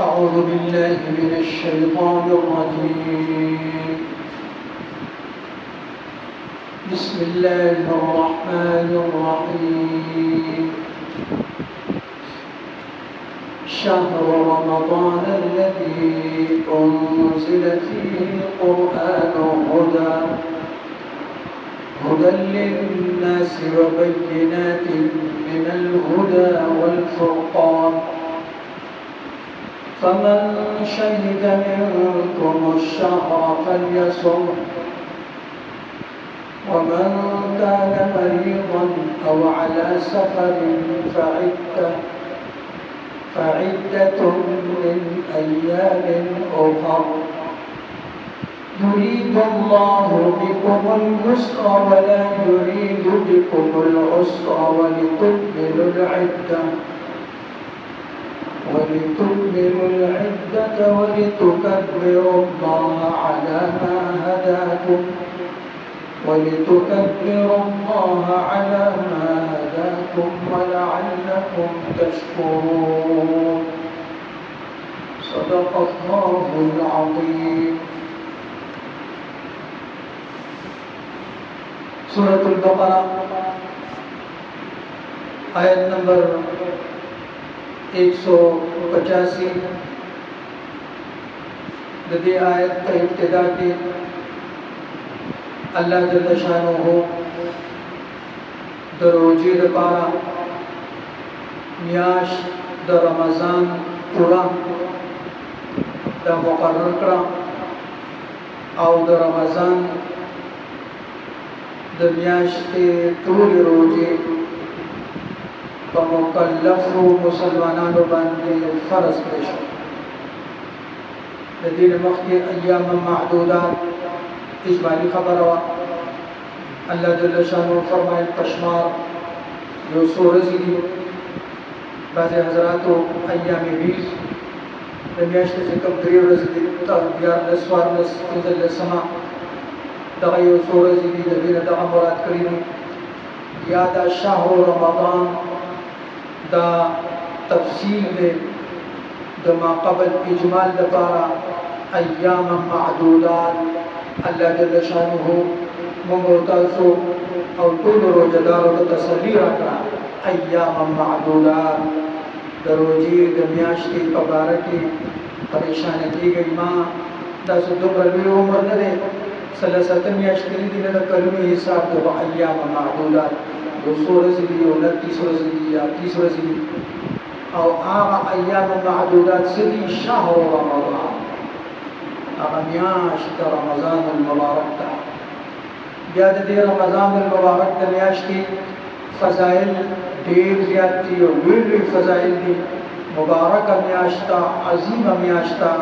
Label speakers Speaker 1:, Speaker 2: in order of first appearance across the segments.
Speaker 1: أعوذ بالله من الشيطان الرجيم. بسم الله الرحمن الرحيم. شهر رمضان الذي أنزل فيه القرآن هدى للناس وبينات من الهدى والفرقان، فمن شهد منكم الشهر فليصمه، ومن كان مريضا أو على سفر فعدة من أيام أخر، يريد الله بكم اليسر ولا يريد بكم العسر ولتكملوا العدة ولتكبروا الله على ما هداكم ولعلكم تشكرون. صدق الله العظيم. सूरत अल-बक़रा आयत नंबर 185 ददी आयत का इब्तिदा की अल्लाह जल्ल शानुहु दरोजी दपारा मियाश द रमज़ान पूरा द मुक़र्रर करा और द रमज़ान द मियाश्ते टूल रोजे मुकल्लफ़ मुसलमानों बांधे फ़र्ज़ पेश दिन मख्ती अय्याम महदूदात इजमाली खबर हुआ। अल्लाह जल्ल शानुहु फरमाए कश्मार जो सूरज़ी दी बाज़े हज़रातो अय्याम बीस दमियाश्ते से कब दरीव रज़ी दियार नस्वार नस्ल समा दग़यो सूरज़ी दी दबीर दग़ा मुराद करीनी यादा शाहर रमज़ान दा तफसील दे दमा कबल इजमाल दपारा अय्याम महदूदात अल्लाह जल्ल शानुहु मुमताज़ो और टूल रोज़दारों को तसल्ली रखा अय्याम महदूदात दरोजी दमियाश्ती पबारकी परेशान की गई माँ दस दुबरवी उम्र न दे सलसतन मियाश्ती दिन द कलमी हिसाब दो अय्याम महदूदात जो सूरज़ी दी 29 रोज़ी दी या 30 रोज़ी दी और आगा अय्याम महदूदात सदी शहर रमज़ान आगा मियाश द रमज़ान मुबारक था याद दे रमज़ान मुबारक द मियाश्ती फ़ज़ाइल ढेर ज़्यादती और वीर फ़ज़ाइल दी मुबारक मियाश्ता अज़ीम मियाश्ता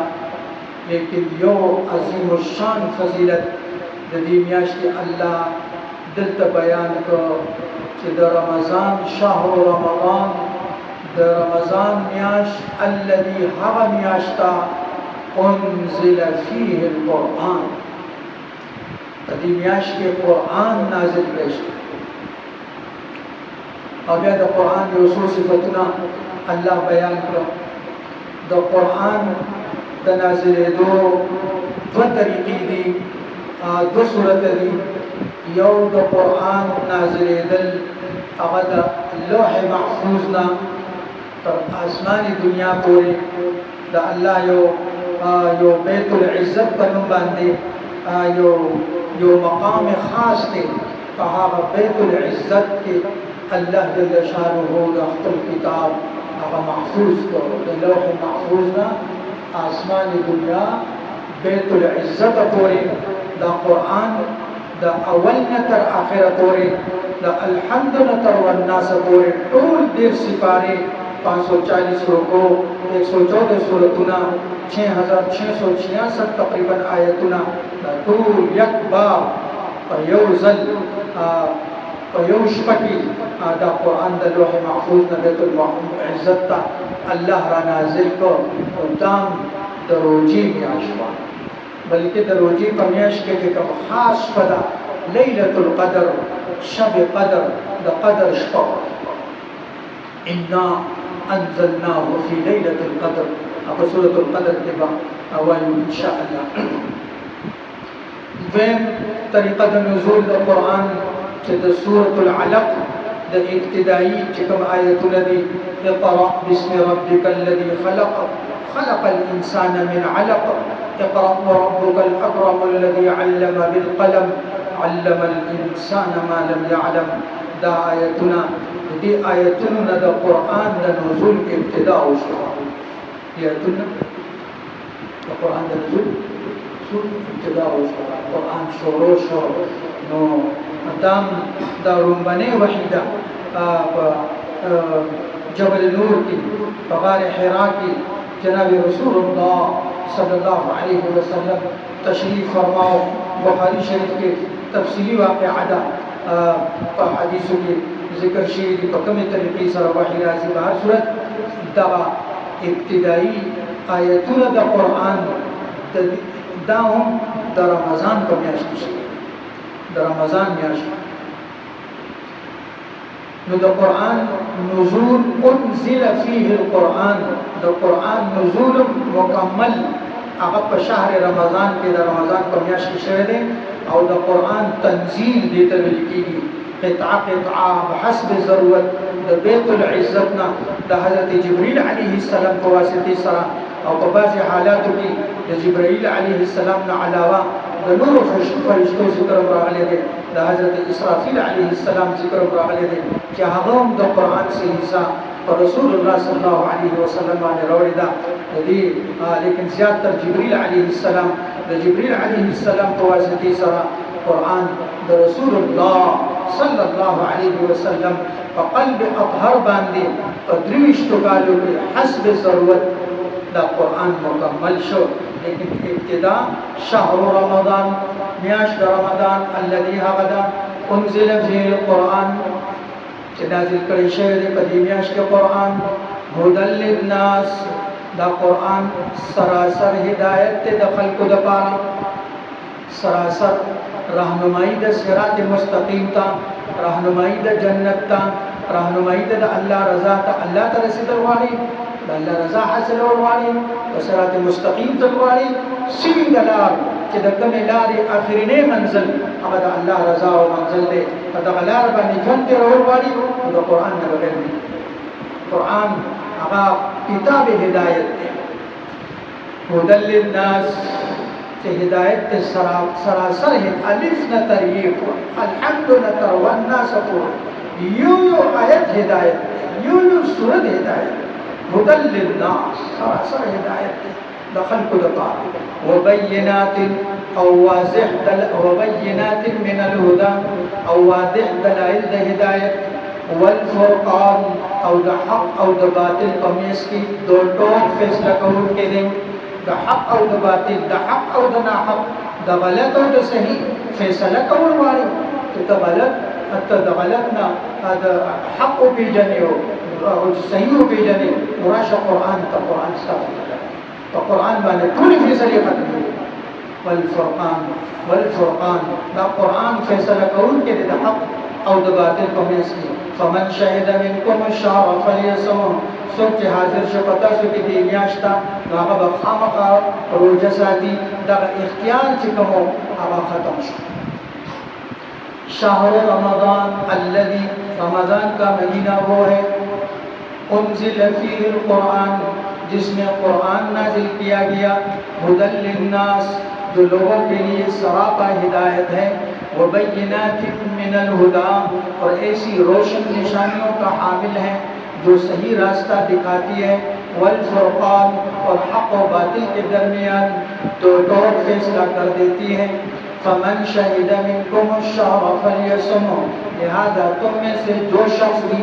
Speaker 1: लेकिन यो अज़ीम शान फ़ज़ीलत दी मियाश्ती अल्लाह दिल त बयान को कि द रमज़ान शहर रमज़ान द रमज़ान मियाश अल्लज़ी हवा मियाश्ता उन्ज़िल फ़ीहि अल-क़ुरआन तदी मियाश के क़ुरआन नाज़िल पेश अब या द क़ुरआन यूसुफ सिफ़तुना अल्लाह बयान करो द क़ुरआन द नाज़िल दो तरीक़ी दी दो सूरत दी यौ द क़ुरआन नाज़िल दल अगद लौह महफूज ना तर आसमानी दुनिया पूरी द अल्लाह यो बैतुल इज़्ज़त पर बांधे यो मकाम ख़ास थे कहा बैतुल इज़्ज़त के अल्लाह जल्ल शानुहु रख्तुल किताब आगा महफूज को द लौह महफूज ना आसमानी दुनिया बैतुल इज़्ज़त पूरी द क़ुरआन द अवल नतर आखिर पूरी द अलहम्द नतर वन्नास पूरी टूल देर सिपारे 540 रुको 114 सूरतुना 6666 तकरीबन आयतुना टूल यक बार पयोज़ल पयोशपकी द क़ुरआन द लौह महफूज न बैतुल इज़्ज़त अल्लाह रा नाज़िल को दाम दरोजी मियाशवा बल्कि दरोजी पमियाश के कब ख़ास पदा लैलतुल क़द्र शब क़द्र द क़द्र शब इन्ना अंज़लनाहु फ़ी लैलतिल क़द्र apa suratul qadr ke ba awayu insyaallah. Vem tariqa de nuzul del Quran ke de suratul alaq de ibtidai ke kam ayatul ladhi iqra bismi rabbikal ladhi khalaq khalaqal insana min alaq iqra wa rabbukal akram alladhi 'allama bil qalam 'allama al insana ma lam ya'lam. Da ayatuna di ayatuna da Quran da nuzul ke ibtida usha ayatuna da Quran da nuzul ابتدا usha Quran shuru shuru no adam da rumbane wahida जबल नूर की बगार हिरा की जनाब रसूलुल्लाह सल्लल्लाहु अलैहि वसल्लम तशरीफ फरमाओ बुखारी शरीफ के तफसीली वाक़िआदा हदीसों की जिक्र शीर पकम तरीक़े से वही राज़ी बाहर सूरत दवा इब्तिदाई आयतुन द कुरान दाहम द रमज़ान का म्याश की द रमज़ान म्याश नो द कुरान नुज़ूल उन्ज़िल फ़ीहि अल कुरान द कुरान नुज़ूल मुकम्मल अगर शहर रमज़ान के द रमज़ान का म्याश की शहर है और द कुरान तंजील देते मिलकी क़िता क़िता बहस्ब ज़रूरत द बैतुल इज़्ज़तना द हज़रत जिब्रील अलैहिस्सलाम को वासिते सरा और बाज़ हालात की द जिब्रील अलैहिस्सलाम न अलावा द नूर फरिश्तों ज़िक्र रागले दे द हज़रत इसराफील अलैहिस्सलाम ज़िक्र रागले दे कि हम द कुरान से हिस्सा और रसूलुल्लाह सल्लल्लाहु अलैहि वसल्लम ने रवड़िदा दी लेकिन ज़्यादातर जिब्रील अलैहिस्सलाम द जिब्रील अलैहिस्सलाम को वासिते सरा कुरान द रसूलुल्लाह सल्लल्लाहु अलैहि वसल्लम क़ल्ब अतहर बांधे तद्रीश तो गालो के हस्ब ज़रूरत द कुरान मुकम्मल शो लेकिन इब्तिदा शहर रमज़ान म्याश रमज़ान अल्लज़ी हवदा उन्ज़िल फ़ीहिल कुरान नाज़िल करे शहर कदीमियाश के कुरान हुदल लिन्नास द कुरान सरासर हिदायत द खल्क़ द पारा सरासर रहनुमाई द सिरात मुस्तकीम ता रहनुमाई द जन्नत ता रहनुमाई द अल्लाह रज़ा ता अल्लाह ता रसीदल वाली अल्लाह रज़ा हासिल वाली सिरात मुस्तकीम तल वाली सीधा लार कि द कमे लार आखिरी मंजिल अब द अल्लाह रज़ा व मंजिल दे द लार बनी जनते रोल वाली द कुरान ने बगैर में कुरान अगा किताब हिदायत दे हुदल लिन्नास के हिदायत के सरासर है अलिफ न तरयीब अल्हम्द न तरवन्ना सफूर यो आयत हिदायत यो सूरत हिदायत हुदल लिन्नास सरासर हिदायत दखल को दपा वबय्यिनात औ वाज़िह दल वबय्यिनात मिन अल हुदा औ वाज़िह दलाइल द हिदायत वल फुरक़ान औ द हक औ द बातिल कमीज की दो टोक फैसला कबूल के दें द हक और द बातिल द हक और द ना हक द गलत और द सही फैसला कबूल वाली तो द गलत ना द हक पे जने हो और सही हो पे जने मुराशा कुरान का कुरान साफ तो कुरान वाले पूरी फैसले खत्म वल फुरक़ान द कुरान फैसला कबूल के द हक और द बातिल कमीज की फमन शहिद मिनकुम अश-शहर फलियसुम सोच हाजिर शो पता सो कि दियाश्ता वागा बखामखा रोजा सादी दा इख्तियार चिकमो आवा खत्म शो शहर रमज़ान अल्लज़ी रमज़ान का महीना वो है उन्ज़िल फ़ीहिल कुरान जिसमें कुरान नाज़िल किया गया हुदल लिन्नास जो लोगों के लिए सरापा हिदायत है वबय्यिनातिन मिनल हुदा और ऐसी रोशन निशानियों का हामिल है जो सही रास्ता दिखाती है वल फुरक़ान और हक़ और बातिल के दरमियान दो टोक फैसला कर देती है फमन शहिद मिनकुम अश-शहर फलियसुमहु लिहाजा तुम में से जो शख्स भी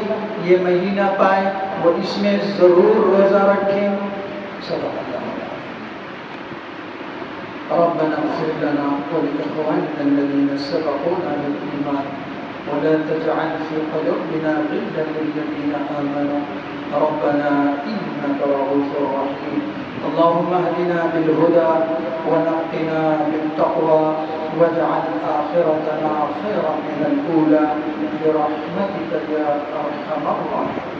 Speaker 1: ये महीना पाए वो इसमें ज़रूर रोज़ा रखें। रब्बना इग़फ़िर लना व लिइख़वानिना الذين سبقونا بالإيمان ولا تجعل في قلوبنا غلا للذين آمنوا ربنا إنك رؤوف رحيم اللهم اهدنا بالهدى ونقنا بالتقوى واجعل آخرتنا خيرا من الأولى برحمتك يا أرحم الراحمين.